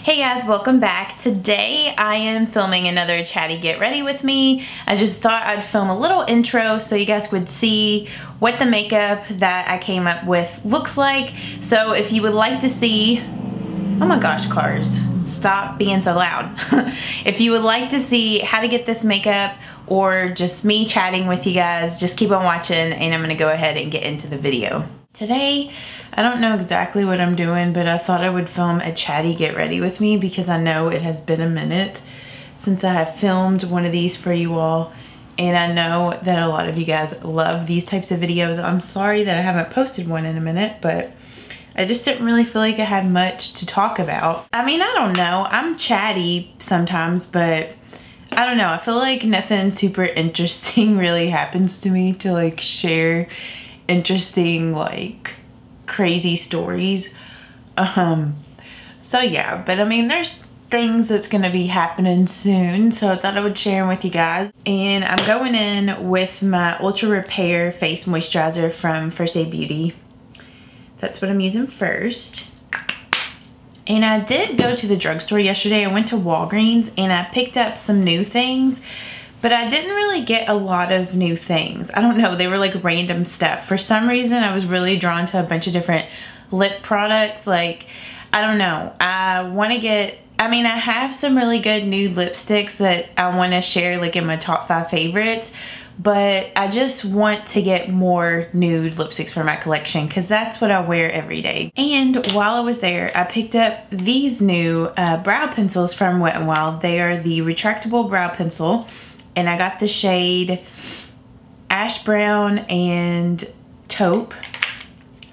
Hey guys, welcome back. Today I am filming another Chatty Get Ready with me. I just thought I'd film a little intro so you guys would see what the makeup that I came up with looks like. So if you would like to see, oh my gosh, cars, stop being so loud. If you would like to see how to get this makeup or just me chatting with you guys, just keep on watching and I'm gonna go ahead and get into the video. Today, I don't know exactly what I'm doing, but I thought I would film a Chatty Get Ready with me because I know it has been a minute since I have filmed one of these for you all. And I know that a lot of you guys love these types of videos. I'm sorry that I haven't posted one in a minute, but I just didn't really feel like I had much to talk about. I mean, I don't know. I'm chatty sometimes, but I don't know. I feel like nothing super interesting really happens to me to like share interesting, like, crazy stories. So yeah, but I mean, there's things that's gonna be happening soon, so I thought I would share them with you guys. And I'm going in with my Ultra Repair Face Moisturizer from First Aid Beauty. That's what I'm using first. And I did go to the drugstore yesterday. I went to Walgreens and I picked up some new things, but I didn't really get a lot of new things. I don't know, they were like random stuff. For some reason, I was really drawn to a bunch of different lip products. Like, I don't know, I wanna get, I mean, I have some really good nude lipsticks that I wanna share like in my top 5 favorites, but I just want to get more nude lipsticks for my collection because that's what I wear every day. And while I was there, I picked up these new brow pencils from Wet n Wild. They are the retractable brow pencil. And I got the shade Ash Brown and Taupe.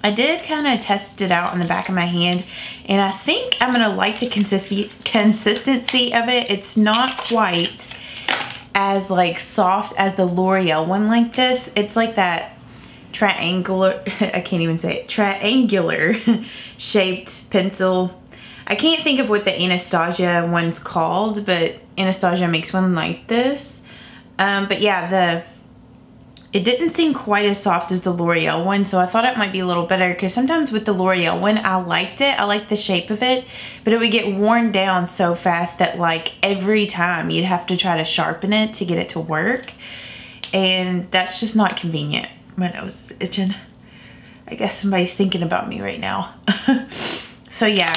I did kind of test it out on the back of my hand, and I think I'm gonna like the consistency of it. It's not quite as like soft as the L'Oreal one like this. It's like that triangular, I can't even say it, triangular shaped pencil. I can't think of what the Anastasia one's called, but Anastasia makes one like this. But yeah, it didn't seem quite as soft as the L'Oreal one, so I thought it might be a little better because sometimes with the L'Oreal one, I liked it. I liked the shape of it, but it would get worn down so fast that like every time you'd have to try to sharpen it to get it to work. And that's just not convenient. My nose is itching. I guess somebody's thinking about me right now. So yeah.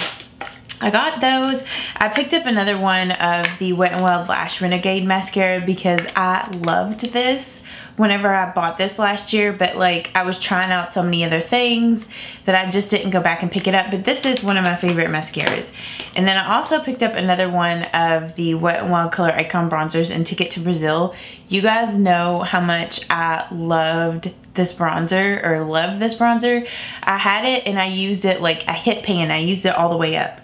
I got those. I picked up another one of the Wet n Wild Lash Renegade mascara because I loved this whenever I bought this last year, but like I was trying out so many other things that I just didn't go back and pick it up, but this is one of my favorite mascaras. And then I also picked up another one of the Wet n Wild Color Icon bronzers in Ticket to Brazil. You guys know how much I loved this bronzer, or love this bronzer. I had it and I used it like a hit pan. I used it all the way up.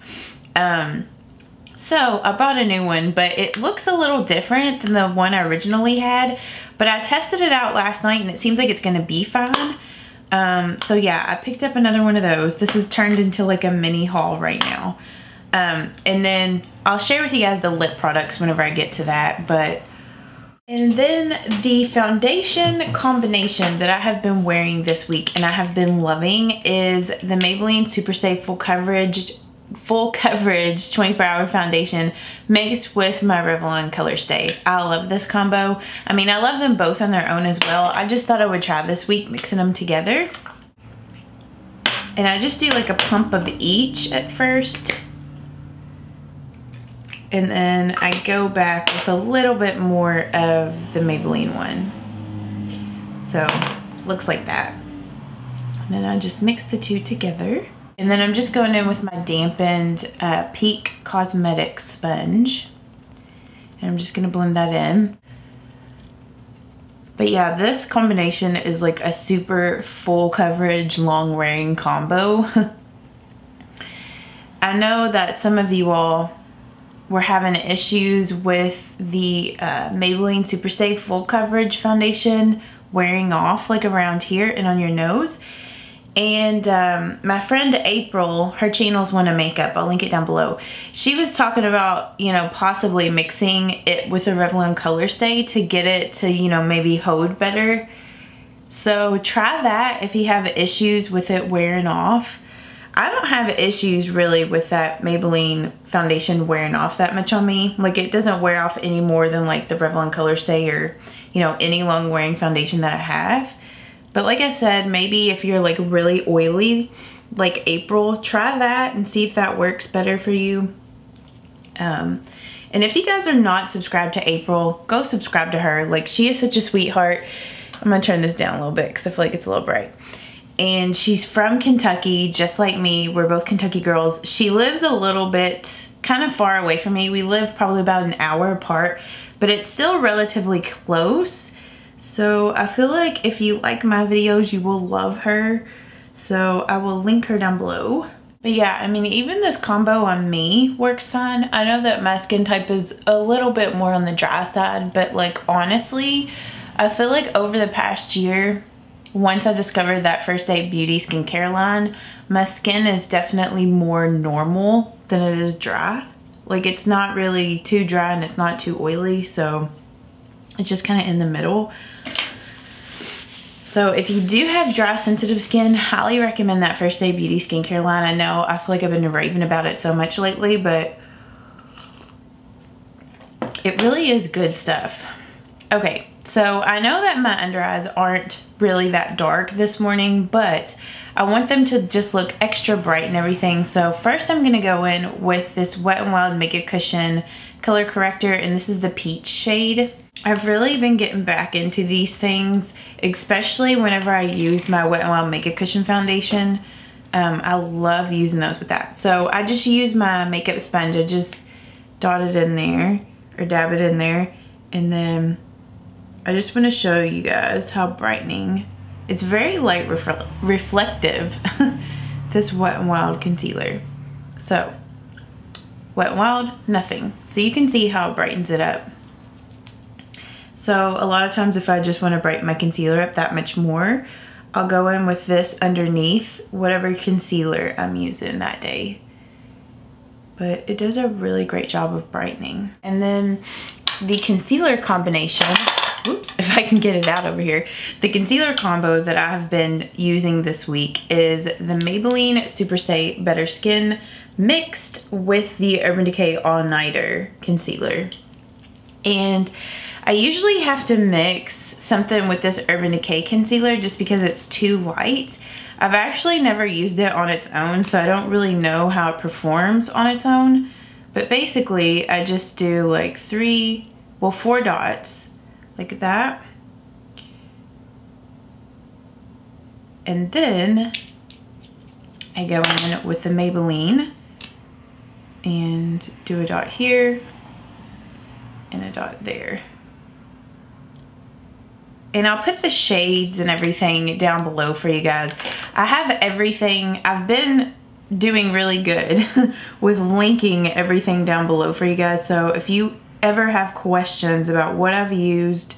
So I bought a new one, but it looks a little different than the one I originally had, but I tested it out last night and it seems like it's gonna be fine. So yeah, I picked up another one of those. This is turned into like a mini haul right now. And then I'll share with you guys the lip products whenever I get to that, and then the foundation combination that I have been wearing this week and I have been loving is the Maybelline Superstay Full Coverage 24-hour foundation mixed with my Revlon Color Stay. I love this combo. I mean, I love them both on their own as well. I just thought I would try this week mixing them together. And I just do like a pump of each at first. And then I go back with a little bit more of the Maybelline one. So, looks like that. And then I just mix the two together. And then I'm just going in with my dampened Peak Cosmetics sponge. And I'm just gonna blend that in. But yeah, this combination is like a super full coverage, long wearing combo. I know that some of you all were having issues with the Maybelline Superstay Full Coverage Foundation wearing off like around here and on your nose. And my friend April, her channel's One of Makeup, I'll link it down below. She was talking about, you know, possibly mixing it with a Revlon Color Stay to get it to, you know, maybe hold better. So try that if you have issues with it wearing off. I don't have issues really with that Maybelline foundation wearing off that much on me. Like, it doesn't wear off any more than like the Revlon Color Stay or, you know, any long wearing foundation that I have. But like I said, maybe if you're like really oily, like April, try that and see if that works better for you. And if you guys are not subscribed to April, go subscribe to her. Like, she is such a sweetheart. I'm gonna turn this down a little bit because I feel like it's a little bright. And she's from Kentucky, just like me. We're both Kentucky girls. She lives a little bit kind of far away from me. We live probably about an hour apart, but it's still relatively close. So I feel like if you like my videos, you will love her. So I will link her down below. But yeah, I mean, even this combo on me works fine. I know that my skin type is a little bit more on the dry side, but like honestly, I feel like over the past year, once I discovered that First Aid Beauty skincare line, my skin is definitely more normal than it is dry. Like, it's not really too dry and it's not too oily, so it's just kind of in the middle. So if you do have dry, sensitive skin, highly recommend that First Aid Beauty skincare line. I know I feel like I've been raving about it so much lately, but it really is good stuff. Okay, so I know that my under eyes aren't really that dark this morning, but I want them to just look extra bright and everything. So first I'm gonna go in with this Wet n Wild Makeup Cushion color corrector, and this is the peach shade. I've really been getting back into these things, especially whenever I use my Wet n Wild Makeup Cushion foundation. I love using those with that. So I just use my makeup sponge. I just dot it in there or dab it in there, and then I just want to show you guys how brightening. It's very light reflective, this Wet n Wild concealer. So Wet n Wild, nothing. So you can see how it brightens it up. So a lot of times if I just want to brighten my concealer up that much more, I'll go in with this underneath whatever concealer I'm using that day. But it does a really great job of brightening. And then the concealer combination, whoops, if I can get it out over here. The concealer combo that I've been using this week is the Maybelline Super Stay Better Skin mixed with the Urban Decay All Nighter concealer. And I usually have to mix something with this Urban Decay concealer just because it's too light. I've actually never used it on its own, so I don't really know how it performs on its own. But basically, I just do like 4 dots like that. And then I go in with the Maybelline and do a dot here and a dot there. And I'll put the shades and everything down below for you guys. I have everything. I've been doing really good with linking everything down below for you guys. So if you ever have questions about what I've used,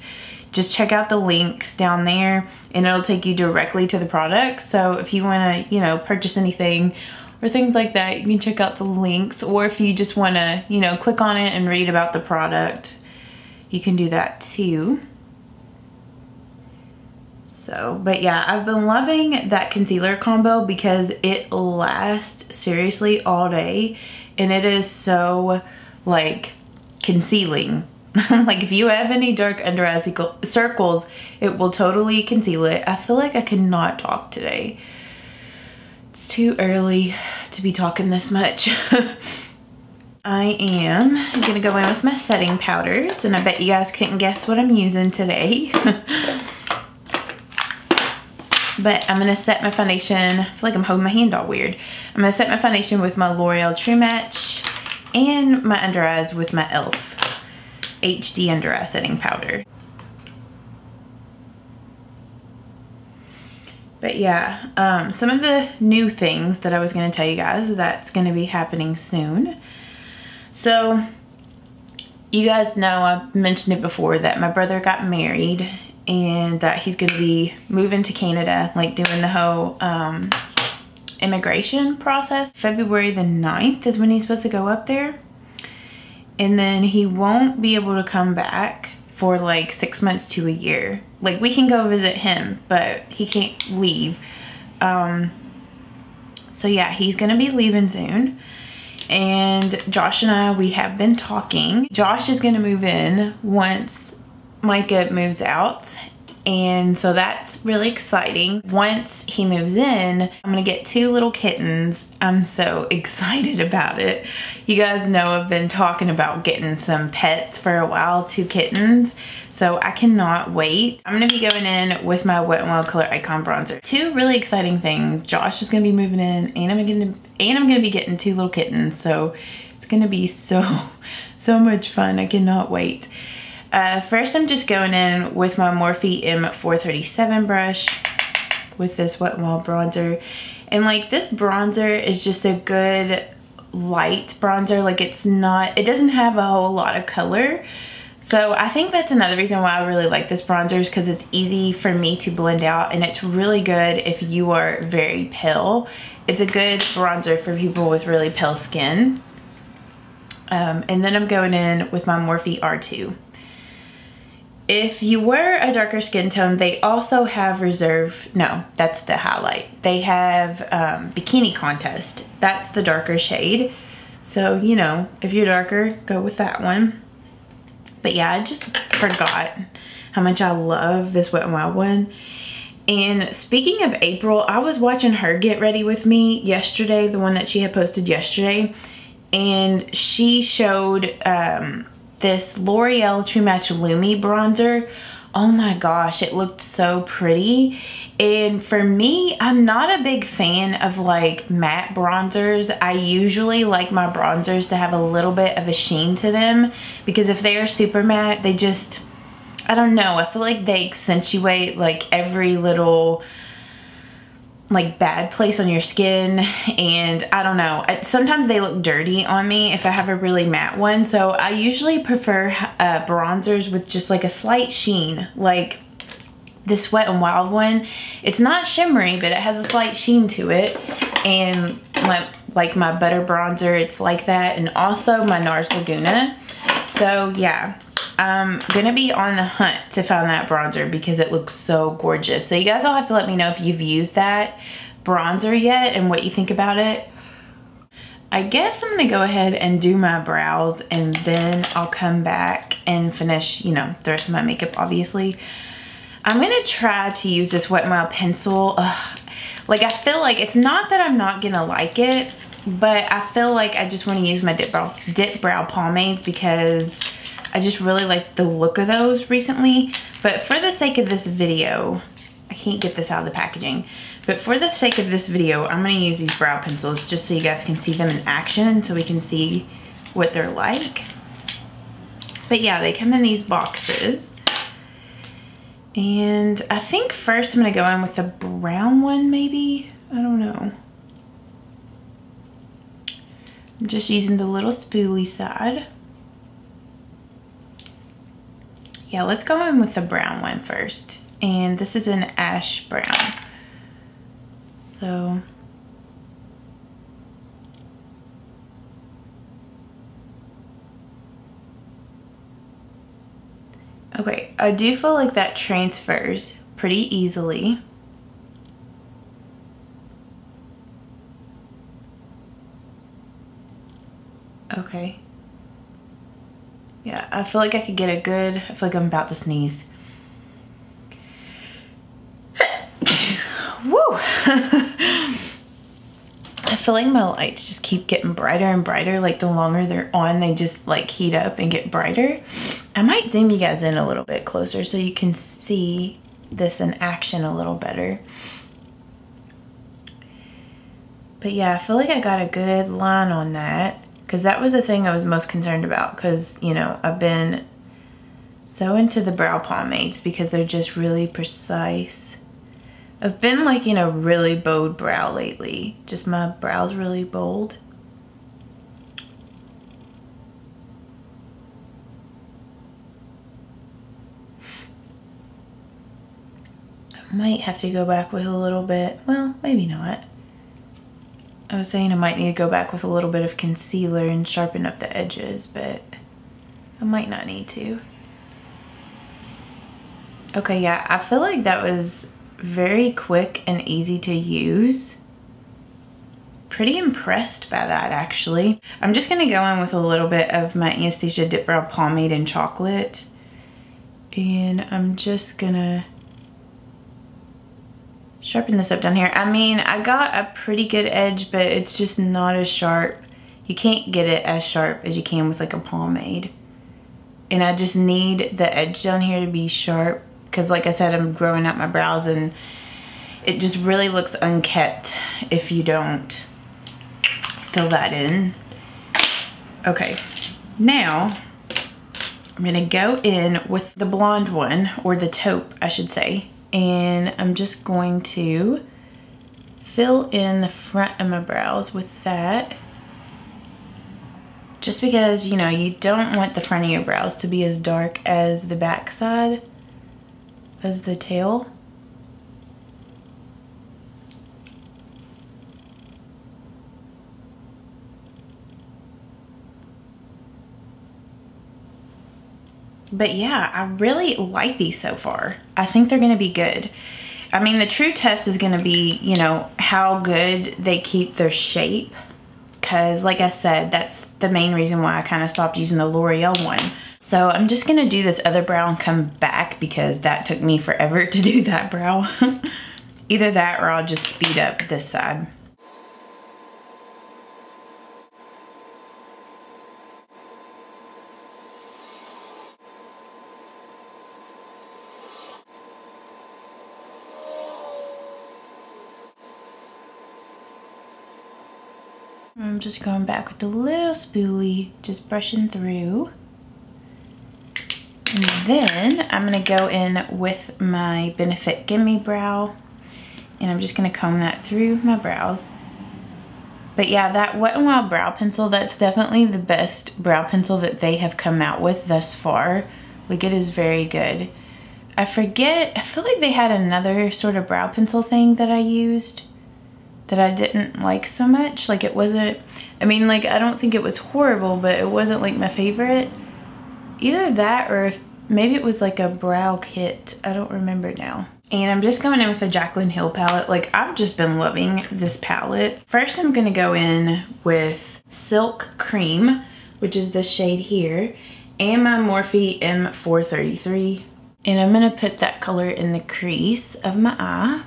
just check out the links down there and it'll take you directly to the product. So if you want to, you know, purchase anything or things like that, you can check out the links. Or if you just want to, you know, click on it and read about the product, you can do that too. So, but yeah, I've been loving that concealer combo because it lasts seriously all day and it is so like concealing. Like if you have any dark under eye circles, it will totally conceal it. I feel like I cannot talk today. It's too early to be talking this much. I am gonna go in with my setting powders, and I bet you guys couldn't guess what I'm using today. But I'm gonna set my foundation. I feel like I'm holding my hand all weird. I'm gonna set my foundation with my L'Oreal True Match and my under eyes with my e.l.f. HD Under Eye Setting Powder. But yeah, some of the new things that I was gonna tell you guys that's gonna be happening soon. So, you guys know, I've mentioned it before, that my brother got married and that he's gonna be moving to Canada, like doing the whole immigration process. February the 9th is when he's supposed to go up there. And then he won't be able to come back for like 6 months to a year. Like, we can go visit him, but he can't leave. So yeah, he's gonna be leaving soon. And Josh and I, we have been talking. Josh is gonna move in once Micah moves out. And so that's really exciting. Once he moves in, I'm gonna get 2 little kittens. I'm so excited about it. You guys know I've been talking about getting some pets for a while, 2 kittens. So I cannot wait. I'm gonna be going in with my Wet n Wild Color Icon Bronzer. 2 really exciting things. Josh is gonna be moving in, and I'm gonna be getting 2 little kittens. So it's gonna be so much fun. I cannot wait. First, I'm just going in with my Morphe M437 brush with this Wet n Wild bronzer. And like, this bronzer is just a good light bronzer. Like, it doesn't have a whole lot of color. So I think that's another reason why I really like this bronzer, is because it's easy for me to blend out, and it's really good if you are very pale. It's a good bronzer for people with really pale skin. And then I'm going in with my Morphe R2. If you were a darker skin tone, they also have no, that's the highlight. They have Bikini Contest. That's the darker shade. So, you know, if you're darker, go with that one. But yeah, I just forgot how much I love this Wet n Wild one. And speaking of April, I was watching her get ready with me yesterday, the one that she had posted yesterday. And she showed this L'Oreal True Match Lumi bronzer. Oh my gosh, it looked so pretty. And for me, I'm not a big fan of like matte bronzers. I usually like my bronzers to have a little bit of a sheen to them, because if they are super matte, they just, I don't know, I feel like they accentuate like every little like bad place on your skin, and I don't know, sometimes they look dirty on me if I have a really matte one. So I usually prefer bronzers with just like a slight sheen. Like this Wet n Wild one, it's not shimmery, but it has a slight sheen to it. And like my Butter bronzer, it's like that, and also my NARS Laguna. So yeah, I'm gonna be on the hunt to find that bronzer because it looks so gorgeous. So you guys all have to let me know if you've used that bronzer yet and what you think about it. I guess I'm gonna go ahead and do my brows, and then I'll come back and finish, you know, the rest of my makeup, obviously. I'm gonna try to use this Wet n Wild pencil. Like, I feel like it's not that I'm not gonna like it, but I feel like I just want to use my dip brow pomades because I just really like the look of those recently. But for the sake of this video, I can't get this out of the packaging, but for the sake of this video, I'm going to use these brow pencils just so you guys can see them in action, so we can see what they're like. But yeah, they come in these boxes. And I think first I'm going to go in with the brown one, maybe. I don't know. I'm just using the little spoolie side. Yeah, let's go in with the brown one first. And this is an ash brown. So okay, I do feel like that transfers pretty easily. Okay. Yeah, I feel like I could get a good, I feel like I'm about to sneeze. Woo! I feel like my lights just keep getting brighter and brighter. Like the longer they're on, they just like heat up and get brighter. I might zoom you guys in a little bit closer so you can see this in action a little better. But yeah, I feel like I got a good line on that, because that was the thing I was most concerned about, because, you know, I've been so into the brow pomades because they're just really precise. I've been liking a really bold brow lately. Just my brows really bold. I might have to go back with a little bit. Well, maybe not. I was saying I might need to go back with a little bit of concealer and sharpen up the edges, but I might not need to. Okay, yeah, I feel like that was very quick and easy to use. pretty impressed by that actually. I'm just gonna go in with a little bit of my Anastasia Dip Brow Pomade in Chocolate. And I'm just gonna sharpen this up down here. I mean, I got a pretty good edge, but it's just not as sharp. You can't get it as sharp as you can with like a pomade. And I just need the edge down here to be sharp because like I said, I'm growing out my brows and it just really looks unkept if you don't fill that in. Okay, now I'm gonna go in with the blonde one, or the taupe, I should say. And I'm just going to fill in the front of my brows with that. Just because, you know, you don't want the front of your brows to be as dark as the back side, as the tail. But yeah, I really like these so far. I think they're gonna be good. I mean, the true test is gonna be, you know, how good they keep their shape. Cause like I said, that's the main reason why I kind of stopped using the L'Oreal one. So I'm just gonna do this other brow and come back because that took me forever to do that brow. Either that or I'll just speed up this side. I'm just going back with the little spoolie, just brushing through. And then I'm gonna go in with my Benefit Gimme Brow, and I'm just gonna comb that through my brows. But yeah, that Wet n Wild brow pencil, that's definitely the best brow pencil that they have come out with thus far. Like, it is very good. I forget, I feel like they had another sort of brow pencil thing that I used that I didn't like so much. Like, it wasn't, I mean, like, I don't think it was horrible, but it wasn't like my favorite. Either that or if maybe it was like a brow kit. I don't remember now. And I'm just going in with the Jaclyn Hill palette. Like, I've just been loving this palette. First, I'm gonna go in with Silk Cream, which is this shade here, and my Morphe M433. And I'm gonna put that color in the crease of my eye.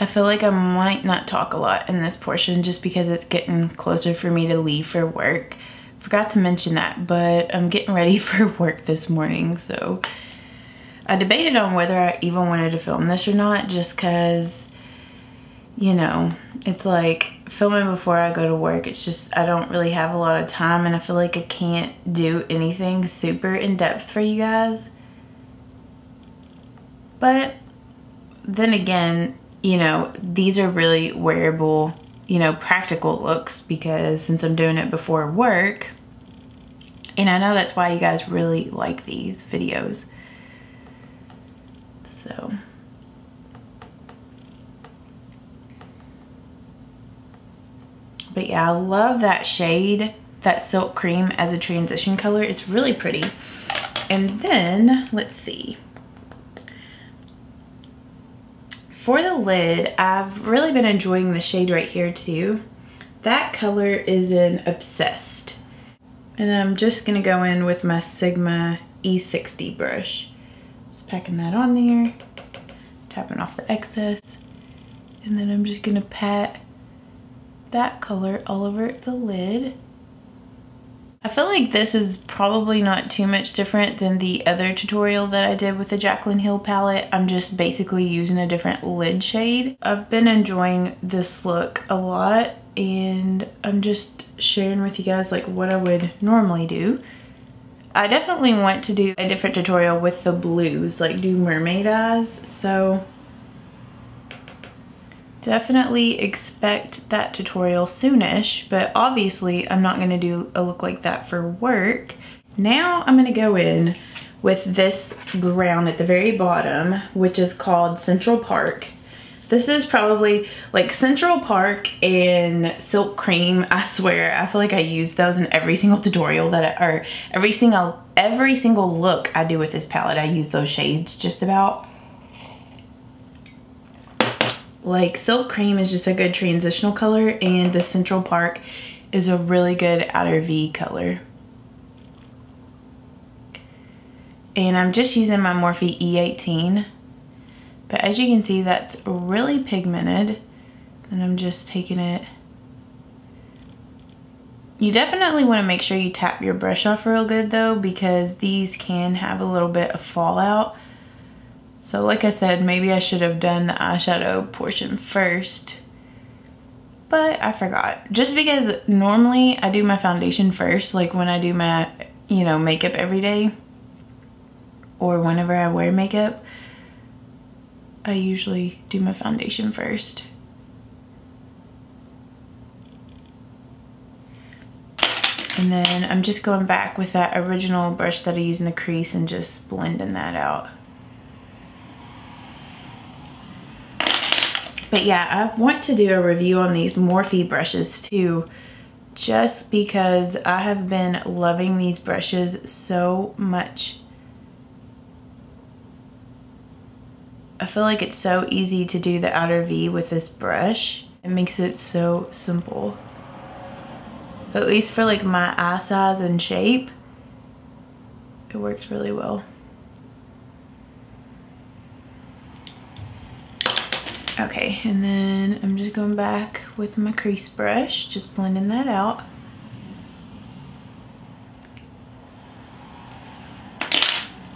I feel like I might not talk a lot in this portion just because it's getting closer for me to leave for work. Forgot to mention that, but I'm getting ready for work this morning, so I debated on whether I even wanted to film this or not, just because, you know, it's like filming before I go to work, it's just, I don't really have a lot of time, and I feel like I can't do anything super in depth for you guys. But then again, you know, these are really wearable, you know, practical looks, because since I'm doing it before work, and I know that's why you guys really like these videos. So but yeah, I love that shade, that Silk Cream, as a transition color. It's really pretty. And then let's see, for the lid, I've really been enjoying the shade right here too. That color is in Obsessed. And I'm just gonna go in with my Sigma E60 brush. Just packing that on there, tapping off the excess. And then I'm just gonna pat that color all over the lid. I feel like this is probably not too much different than the other tutorial that I did with the Jaclyn Hill palette. I'm just basically using a different lid shade. I've been enjoying this look a lot, and I'm just sharing with you guys like what I would normally do. I definitely want to do a different tutorial with the blues, like do mermaid eyes, so definitely expect that tutorial soonish, but obviously I'm not going to do a look like that for work. Now I'm going to go in with this brown at the very bottom, which is called Central Park. This is probably like Central Park and Silk Cream. I swear, I feel like I use those in every single tutorial or every single look I do with this palette. I use those shades just about. Like Silk Cream is just a good transitional color, and the Central Park is a really good outer V color. And I'm just using my Morphe E18. But as you can see, that's really pigmented. And I'm just taking it. You definitely want to make sure you tap your brush off real good though, because these can have a little bit of fallout. So like I said, maybe I should have done the eyeshadow portion first, but I forgot. Just because normally I do my foundation first, like when I do my, you know, makeup every day or whenever I wear makeup, I usually do my foundation first. And then I'm just going back with that original brush that I used in the crease and just blending that out. But yeah, I want to do a review on these Morphe brushes too, just because I have been loving these brushes so much. I feel like it's so easy to do the outer V with this brush. It makes it so simple. At least for like my eye size and shape, it works really well. Okay, and then I'm just going back with my crease brush, just blending that out.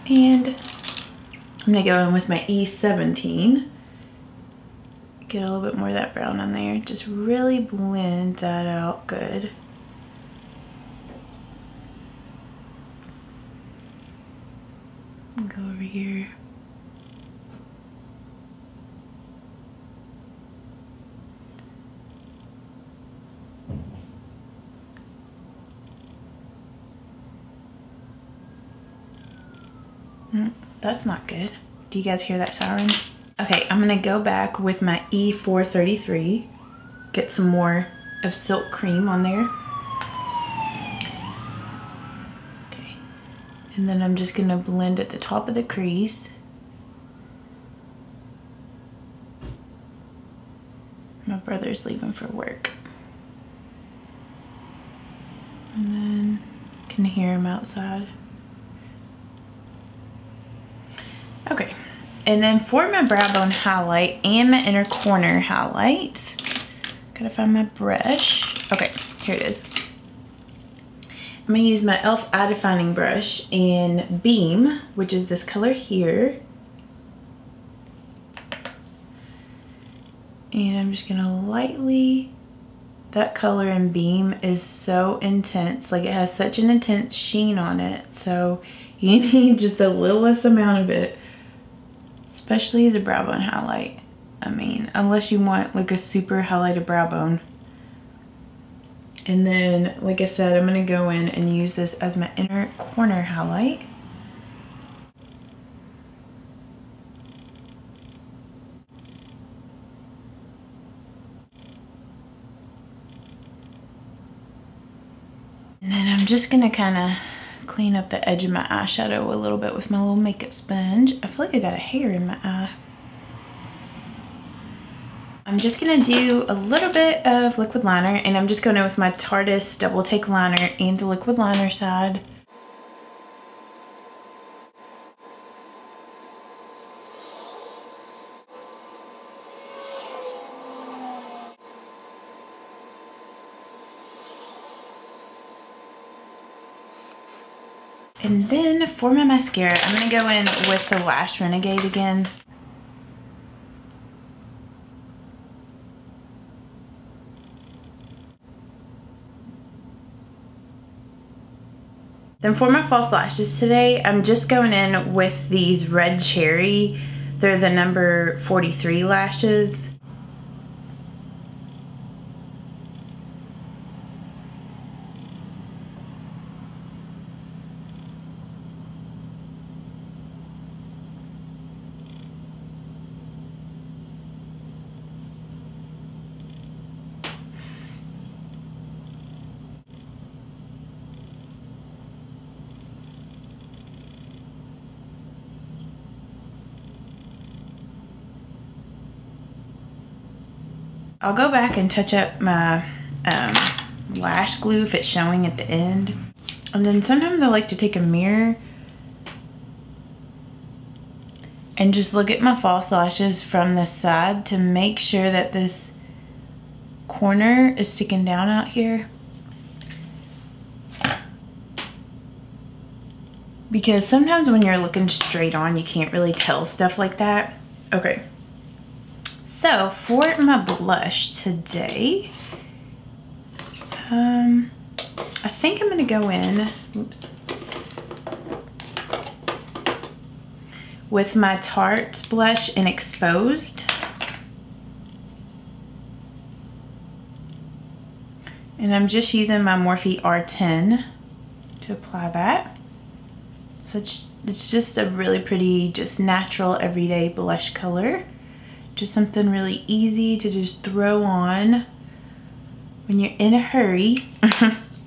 And I'm gonna go in with my E17. Get a little bit more of that brown on there. Just really blend that out good. And go over here. That's not good. Do you guys hear that siren? Okay, I'm gonna go back with my E433, get some more of Silk Cream on there. Okay, and then I'm just gonna blend at the top of the crease. My brother's leaving for work. And then can hear him outside. Okay, and then for my brow bone highlight and my inner corner highlight, gotta find my brush. Okay, here it is. I'm gonna use my e.l.f. eye defining brush in Beam, which is this color here. And I'm just gonna lightly, that color in Beam is so intense. Like it has such an intense sheen on it. So you need just the littlest amount of it. Especially as a brow bone highlight. I mean, unless you want like a super highlighted brow bone. And then, like I said, I'm gonna go in and use this as my inner corner highlight. And then I'm just gonna kind of clean up the edge of my eyeshadow a little bit with my little makeup sponge. I feel like I got a hair in my eye. I'm just gonna do a little bit of liquid liner, and I'm just going in with my Tarteist Double Take Liner and the liquid liner side. And then for my mascara, I'm gonna go in with the Lash Renegade again. Then for my false lashes today, I'm just going in with these Red Cherry. They're the number 43 lashes. I'll go back and touch up my lash glue if it's showing at the end. And then sometimes I like to take a mirror and just look at my false lashes from the side to make sure that this corner is sticking down out here. Because sometimes when you're looking straight on, you can't really tell stuff like that. Okay. So for my blush today, I think I'm gonna go in, oops, with my Tarte blush in Exposed. And I'm just using my Morphe R10 to apply that. So it's just a really pretty, just natural, everyday blush color. Just something really easy to just throw on when you're in a hurry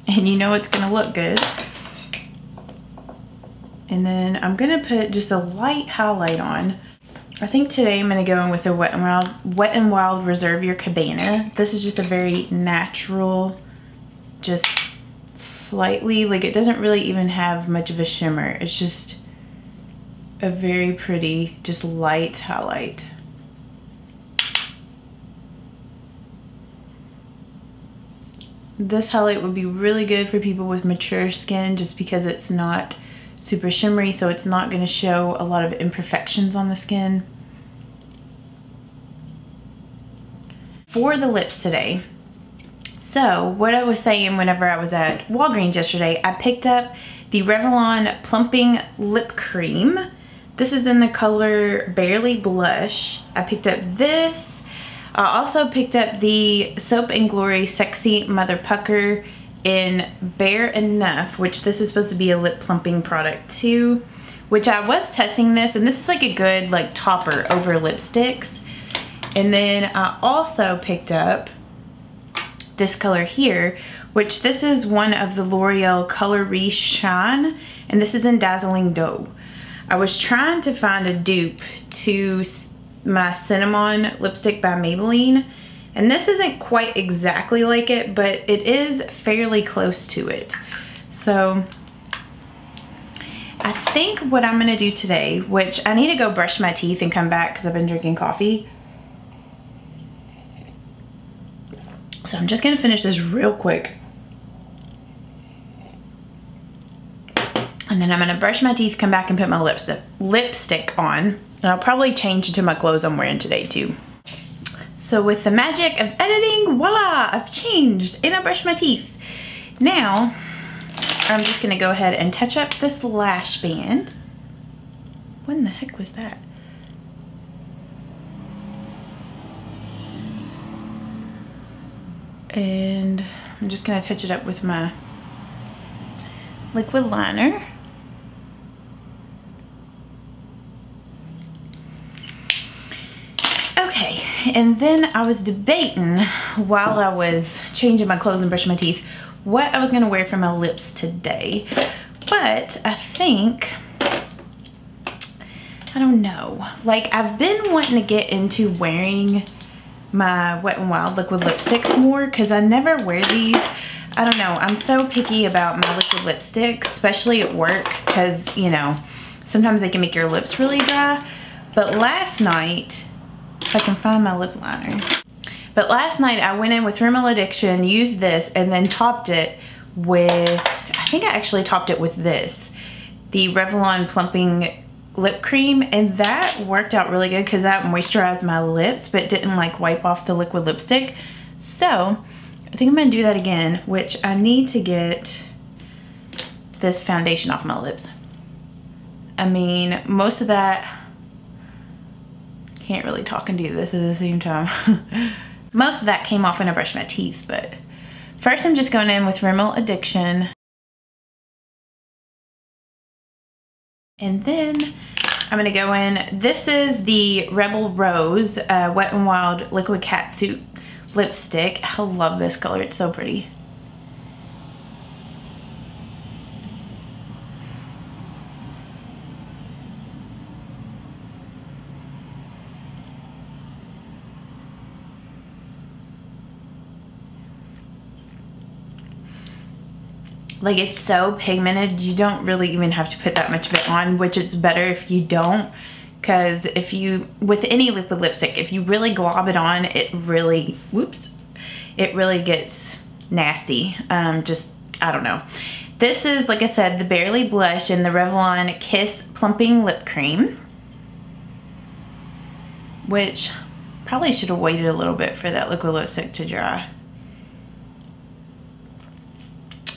and you know it's gonna look good. And then I'm gonna put just a light highlight on. I think today I'm gonna go in with a Wet n Wild Reserve Your Cabana. This is just a very natural, just slightly, like it doesn't really even have much of a shimmer. It's just a very pretty, just light highlight. This highlight would be really good for people with mature skin just because it's not super shimmery, so it's not going to show a lot of imperfections on the skin. For the lips today, so what I was saying whenever I was at Walgreens yesterday, I picked up the Revlon Plumping Lip Cream. This is in the color Barely Blush. I picked up this. I also picked up the Soap & Glory Sexy Mother Pucker in Bare Enough, which this is supposed to be a lip plumping product too, which I was testing this, and this is like a good like topper over lipsticks. And then I also picked up this color here, which this is one of the L'Oreal Color Re Shine, and this is in Dazzling Dough. I was trying to find a dupe to my Cinnamon lipstick by Maybelline, and this isn't quite exactly like it, but it is fairly close to it. So I think what I'm gonna do today, which I need to go brush my teeth and come back because I've been drinking coffee. So I'm just gonna finish this real quick. And then I'm gonna brush my teeth, come back and put my lipstick on. And I'll probably change it to my clothes I'm wearing today too. So with the magic of editing, voila, I've changed and I brushed my teeth. Now, I'm just gonna go ahead and touch up this lash band. When the heck was that? And I'm just gonna touch it up with my liquid liner. Okay, and then I was debating while I was changing my clothes and brushing my teeth what I was gonna wear for my lips today. But I think, I don't know, like I've been wanting to get into wearing my Wet n Wild liquid lipsticks more because I never wear these. I don't know, I'm so picky about my liquid lipsticks, especially at work, because, you know, sometimes they can make your lips really dry. But last night, if I can find my lip liner. But last night I went in with Rimmel Addiction, used this, and then topped it with, I think I actually topped it with this, the Revlon Plumping Lip Cream, and that worked out really good because that moisturized my lips but didn't like wipe off the liquid lipstick. So I think I'm gonna do that again, which I need to get this foundation off my lips. I mean, most of that, can't really talk and do this at the same time. Most of that came off when I brushed my teeth, but first I'm just going in with Rimmel Addiction. And then I'm gonna go in, this is the Rebel Rose Wet n Wild Liquid Catsuit lipstick. I love this color, it's so pretty. Like, it's so pigmented, you don't really even have to put that much of it on, which is better if you don't. Because if you, with any liquid lipstick, if you really glob it on, it really, whoops, it really gets nasty. Just, I don't know. This is, like I said, the Barely Blush in the Revlon Kiss Plumping Lip Cream. Which, probably should have waited a little bit for that liquid lipstick to dry.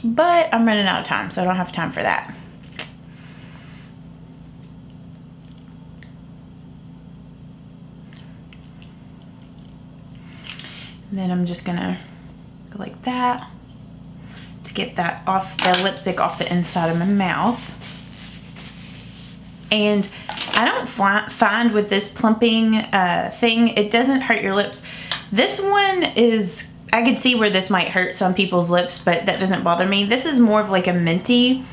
But I'm running out of time, so I don't have time for that. And then I'm just gonna go like that to get that off, the lipstick off the inside of my mouth. And I don't find with this plumping thing, it doesn't hurt your lips. This one is, I could see where this might hurt some people's lips, but that doesn't bother me. This is more of like a minty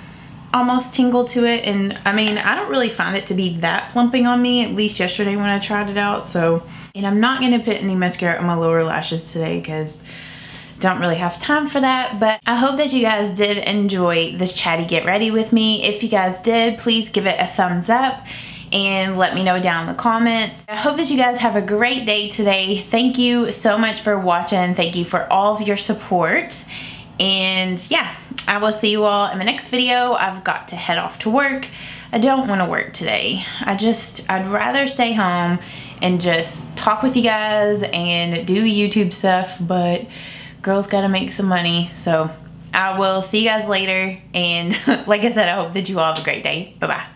almost tingle to it. And I mean, I don't really find it to be that plumping on me, at least yesterday when I tried it out. So, and I'm not gonna put any mascara on my lower lashes today because don't really have time for that. But I hope that you guys did enjoy this Chatty Get Ready with me. If you guys did, please give it a thumbs up and let me know down in the comments. I hope that you guys have a great day today. Thank you so much for watching. Thank you for all of your support. And yeah, I will see you all in the next video. I've got to head off to work. I don't want to work today. I'd rather stay home and just talk with you guys and do YouTube stuff, but girls gotta make some money. So I will see you guys later. And like I said, I hope that you all have a great day. Bye-bye.